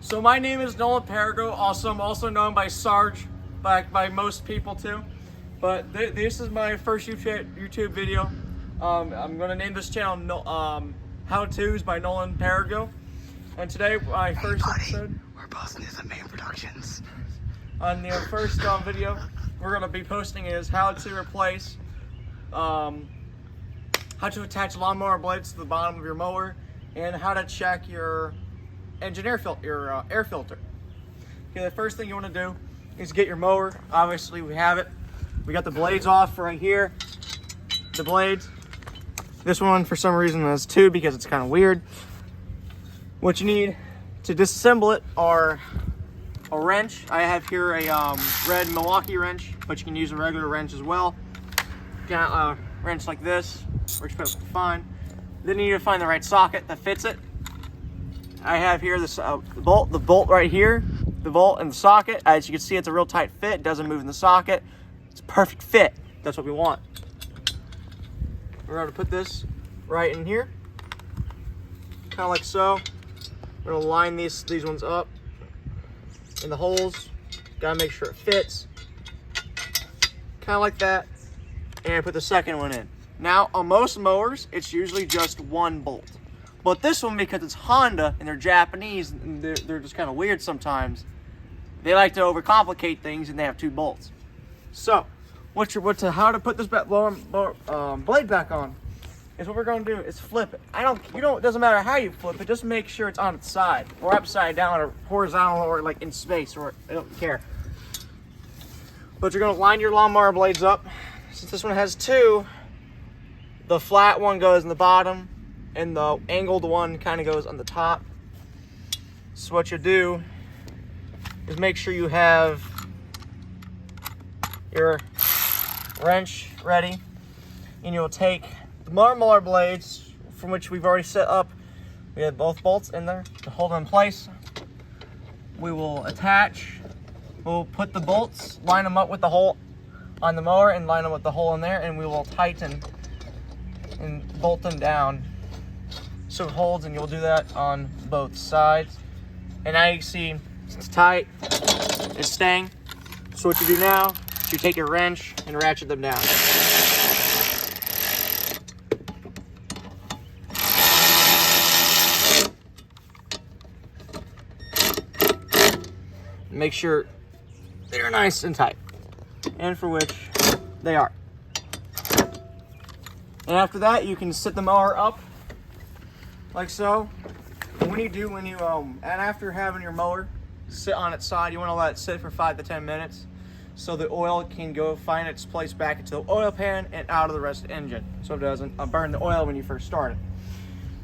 So my name is Nolan Parago. I'm also known by Sarge, by most people too. But this is my first YouTube video. I'm going to name this channel How To's by Nolan Parago. And today, my first episode. We're both new to main productions. On the first video we're going to be posting is how to replace, how to attach lawnmower blades to the bottom of your mower, and how to check your engine air filter. Okay, the first thing you want to do is get your mower. Obviously, we have it. We got the blades off right here. The blades. This one, for some reason, has two because it's kind of weird. What you need to disassemble it are a wrench. I have here a red Milwaukee wrench, but you can use a regular wrench as well. Got a wrench like this, works perfectly fine. Then you need to find the right socket that fits it. I have here this the bolt right here, the bolt and the socket. As you can see, it's a real tight fit. It doesn't move in the socket. It's a perfect fit. That's what we want. We're going to put this right in here, kind of like so. We're going to line these ones up in the holes. Got to make sure it fits, kind of like that. And put the second one in. Now, on most mowers, it's usually just one bolt. But this one, because it's Honda and they're Japanese, and they're just kind of weird sometimes, they like to overcomplicate things and they have two bolts. So, how to put this blade back on is what we're going to do is flip it. It doesn't matter how you flip it, just make sure it's on its side, or upside down, or horizontal, or like in space, or I don't care. But you're going to line your lawnmower blades up. Since this one has two, the flat one goes in the bottom, and the angled one kind of goes on the top. So what you do is make sure you have your wrench ready, and you'll take the lawnmower blades, from which we've already set up. We have both bolts in there to hold them in place. We will attach. We'll put the bolts, line them up with the hole on the mower, and line them with the hole in there, and we will tighten and bolt them down so it holds, and you'll do that on both sides. And now you see it's tight, it's staying. So what you do now is you take your wrench and ratchet them down. Make sure they're nice and tight, and for which they are. And after that, you can sit the mower up like so. And and after having your mower sit on its side, you want to let it sit for 5 to 10 minutes so the oil can go find its place back into the oil pan and out of the rest of the engine, so it doesn't burn the oil when you first start it.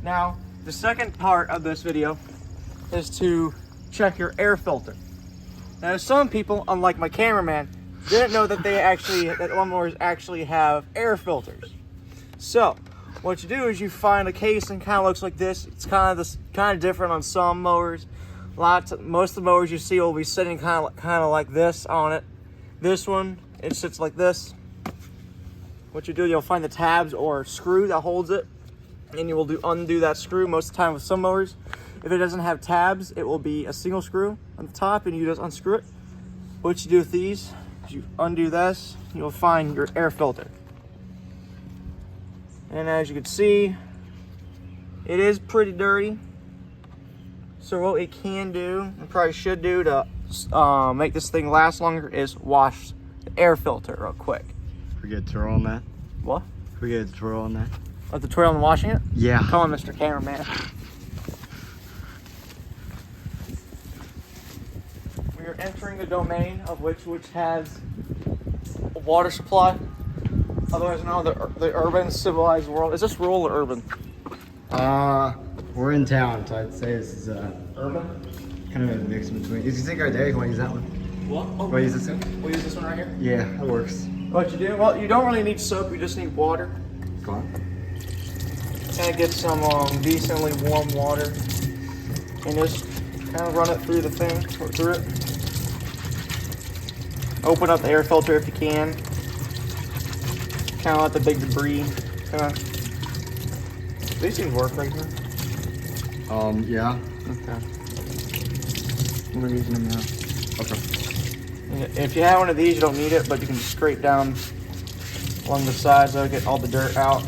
Now, the second part of this video is to check your air filter. Now, some people, unlike my cameraman, didn't know that that lawnmowers actually have air filters. So, what you do is you find a case and kind of looks like this. It's kind of different on some mowers. Most of the mowers you see will be sitting kind of like this on it. This one, it sits like this. What you do, you'll find the tabs or screw that holds it, and you will undo that screw. Most of the time with some mowers, if it doesn't have tabs, it will be a single screw on the top, and you just unscrew it. What you do with these is you undo this, you'll find your air filter. And as you can see, it is pretty dirty. So what we can do, and probably should do to make this thing last longer, is wash the air filter real quick. We get a tutorial on that? What? We get a tutorial on that? A tutorial on washing it? Yeah. Come on, Mr. Cameraman. We are entering the domain of which has a water supply. Otherwise known the urban civilized world. Is this rural or urban? We're in town, so I'd say this is urban. Kind of a mix between. Is you think right there? You want to use that one? What? Oh, want to use this one? We'll use this one right here. Yeah, that works. What you do? Well, you don't really need soap. You just need water. Go on. Kind of get some decently warm water, and just kind of run it through the thing, through it. Open up the air filter if you can. Kind of let the big debris kind of. These things work right here. Yeah. Okay. We're using them now. Okay. And if you have one of these, you don't need it, but you can scrape down along the sides. That'll get all the dirt out.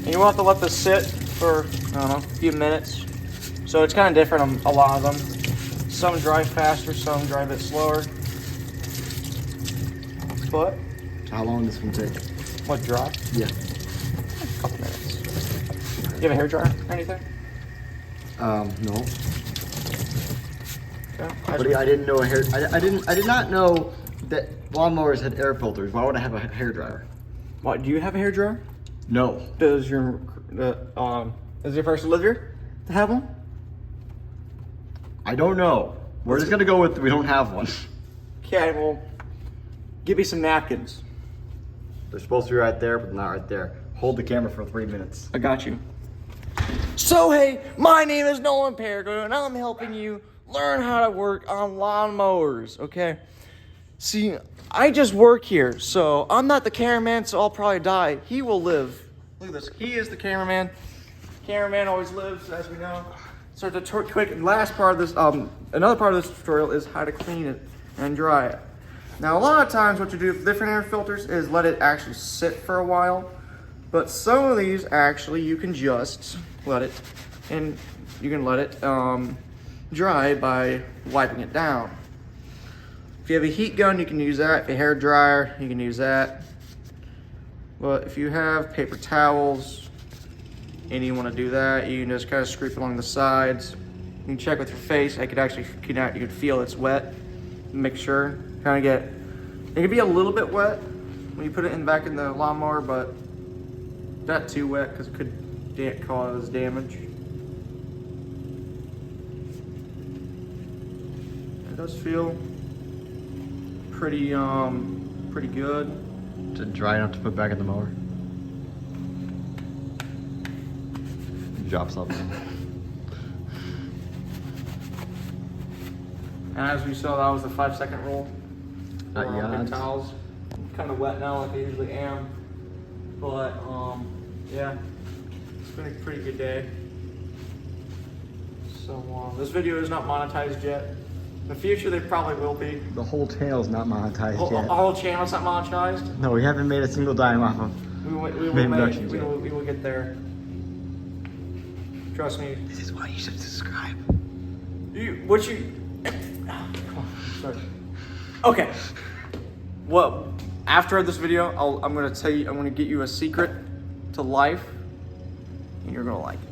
And you want to let this sit for, I don't know, a few minutes. So it's kind of different on a lot of them. Some dry faster, some dry a bit slower. But So how long does this one take? what, dry? Yeah. A couple minutes. You have a hair dryer or anything? No. Okay. But I didn't know I did not know that lawnmowers had air filters. Why would I have a hair dryer? What, do you have a hair dryer? No. Does your person live here to have one? I don't know. We're just gonna go with we don't have one. Okay, well, give me some napkins. They're supposed to be right there, but they're not right there. Hold the camera for 3 minutes. I got you. So hey, my name is Nolan Parago, and I'm helping you learn how to work on lawnmowers, okay? See, I just work here, so I'm not the cameraman, so I'll probably die. He will live. Look at this. He is the cameraman. Cameraman always lives, as we know. So the quick last part of this, another part of this tutorial is how to clean it and dry it. Now, a lot of times what you do with different air filters is let it actually sit for a while. But some of these actually you can just let it, and you can let it dry by wiping it down. If you have a heat gun, you can use that. If you have a hair dryer, you can use that. But if you have paper towels and you want to do that, you can just kind of scrape along the sides. You can check with your face. You could feel it's wet. Make sure, kind of get, it can be a little bit wet when you put it back in the lawnmower, but not too wet because it could cause damage. It does feel pretty good. Is it dry enough to put back in the mower? Drop something. And as we saw, that was the 5-second rule. Not yet. Good towels. I'm kind of wet now, like I usually am. But yeah, it's been a pretty good day. So this video is not monetized yet. In the future, they probably will be. The whole channel's not monetized yet. The whole channel's not monetized. No, we haven't made a single dime off of. We will get there. Trust me. This is why you should subscribe. Sorry. Okay. Well, after this video, I'm gonna tell you. I'm gonna get you a secret to life, and you're gonna like it.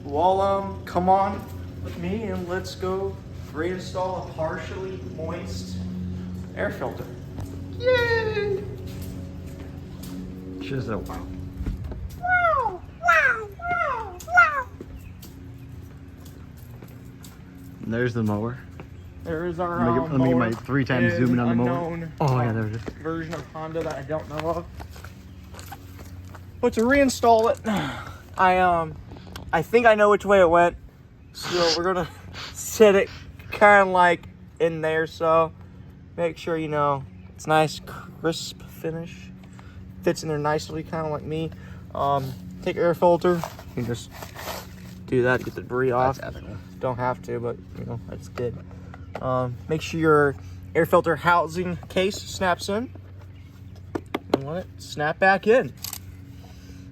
Well, come on with me and let's go reinstall a partially moist air filter. Yay! Should have said wow. Wow! Wow! Wow! Wow! And there's the mower. There is our Let me get my 3 times zoom in on the mower. Oh yeah, there it is. Version of Honda that I don't know of. But to reinstall it, I think I know which way it went. So we're gonna set it kind of like in there. So make sure you know it's nice, crisp finish. Fits in there nicely, kind of like me. Take your air filter. You can just do that, get the debris off. That's ethical. Don't have to, but you know that's good. Make sure your air filter housing case snaps in. And let it snap back in.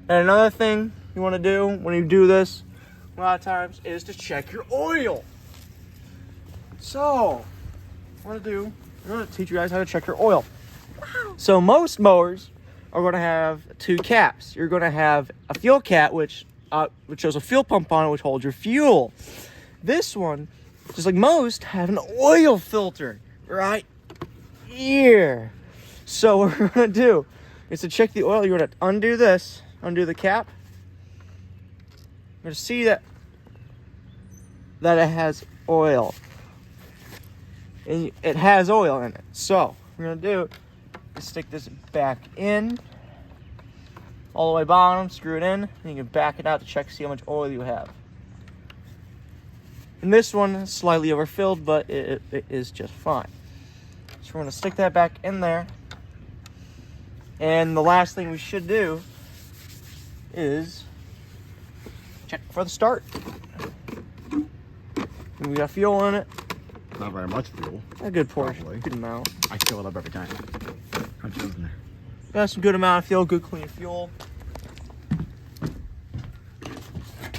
And another thing you want to do when you do this, a lot of times, is to check your oil. So, what I'm going to teach you guys how to check your oil. So most mowers are going to have 2 caps. You're going to have a fuel cap, which shows a fuel pump on it, which holds your fuel. This one, just like most, have an oil filter right here. So what we're going to do is to check the oil. You're going to undo this, undo the cap. You're going to see that it has oil. And it has oil in it. So what we're going to do is stick this back in, all the way bottom, screw it in, and you can back it out to check, see how much oil you have. And this one is slightly overfilled, but it is just fine. So we're going to stick that back in there. And the last thing we should do is check for the start. We got fuel in it. Not very much fuel. A good portion, Probably. good amount. I fill it up every time. How much is in there? Got some good amount of fuel, good clean fuel.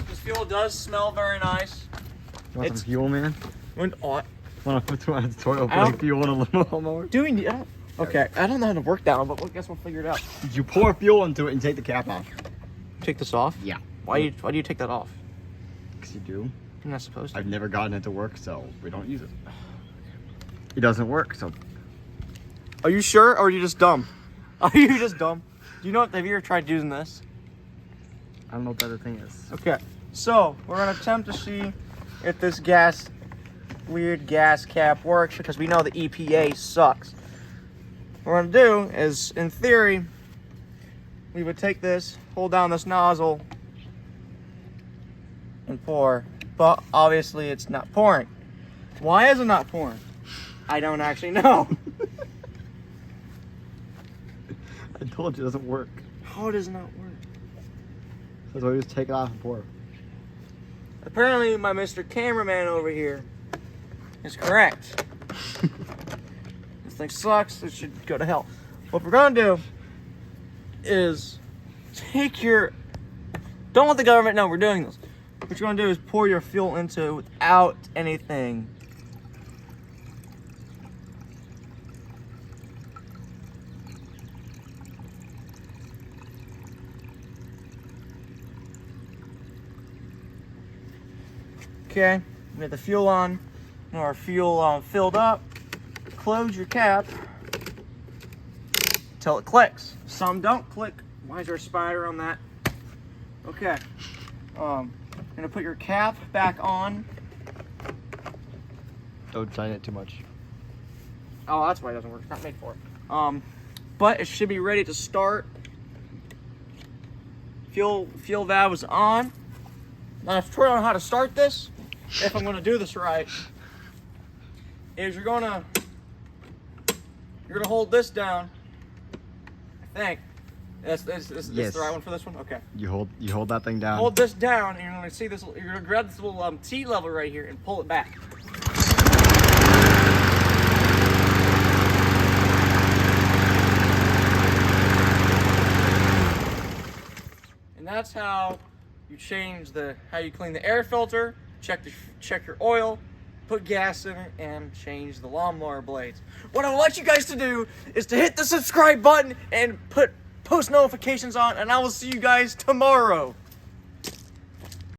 This fuel does smell very nice. You want some fuel, man? Want to put through a tutorial I don't- putting fuel in a lawnmower? doing the okay, I don't know how to work that one, but I guess we'll figure it out. You pour fuel into it and take the cap off. Take this off? Yeah. Why do you take that off? Because you do. You're not supposed to. I've never gotten it to work, so we don't use it. It doesn't work, so. Are you sure, or are you just dumb? Are you just dumb? Do you know? Have you ever tried using this? I don't know what the other thing is. Okay, so we're gonna attempt to see if this weird gas cap works, because we know the EPA sucks. What we're gonna do is, in theory, we would take this, hold down this nozzle, and pour. But obviously it's not pouring. Why is it not pouring? I don't actually know. I told you it doesn't work. How does it not work? That's why we just take it off and pour. Apparently my Mr. Cameraman over here is correct. This thing sucks, it should go to hell. What we're gonna do is don't let the government know we're doing this. What you're gonna do is pour your fuel into it without anything. Okay, we have the fuel on, and our fuel filled up. Close your cap till it clicks. Some don't click. Why is there a spider on that? Okay. Gonna put your cap back on. Don't shine it too much. Oh, that's why it doesn't work. It's not made for it. But it should be ready to start. Fuel valve is on. Now, to tutorial on how to start this, if I'm gonna do this right, is you're gonna hold this down. I think. Is Yes. the right one for this one? Okay. You hold that thing down. Hold this down, and you're gonna see this. You're gonna grab this little T level right here and pull it back. And that's how you change how you clean the air filter, check your oil, put gas in it, and change the lawnmower blades. What I want you guys to do is to hit the subscribe button and put post notifications on, and I will see you guys tomorrow.